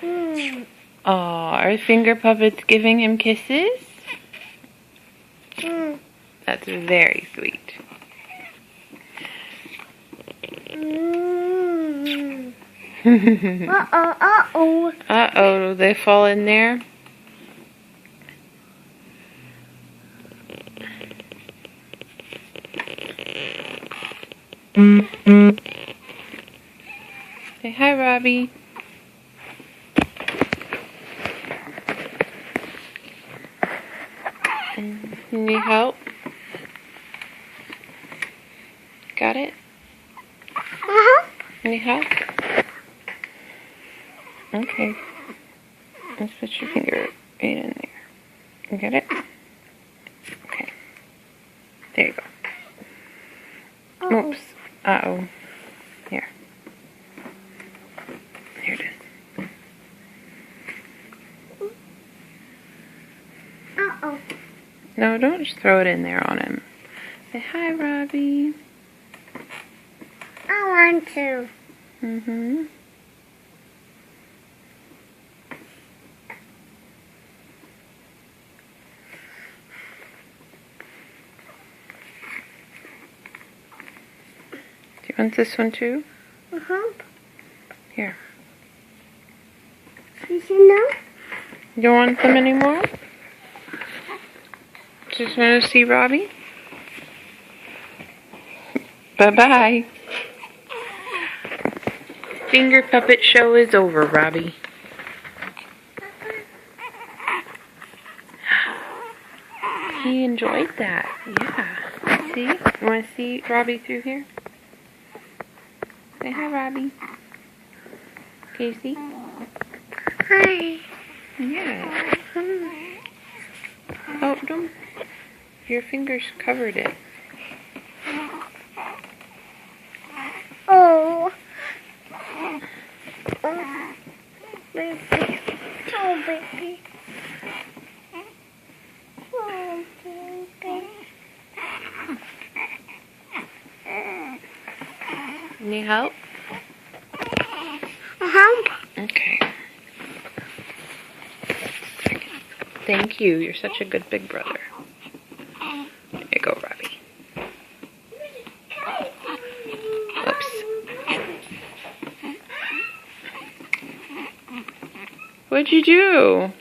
Oh, are finger puppets giving him kisses? That's very sweet. Uh-oh. Uh-oh, they fall in there? Say hi, Robbie. Need help? Got it? Need help? Okay. Let's put your finger right in there. You got it? Okay. There you go. Oops. Uh-oh. Here. Here it is. Uh-oh. No, don't just throw it in there on him. Say hi, Robbie. I want to. Mm-hmm. Do you want this one too? Here. Did you know? You don't want them anymore? Just want to see Robbie? Bye-bye. Finger puppet show is over, Robbie. He enjoyed that. Yeah. See? You want to see Robbie through here? Say hi, Robbie. Casey? Hi. Yeah. Oh, don't. Your fingers covered it. Oh. Oh, baby. Oh, baby. Oh, baby. Need help? Okay. Thank you. You're such a good big brother. There you go, Robbie. Whoops. What'd you do?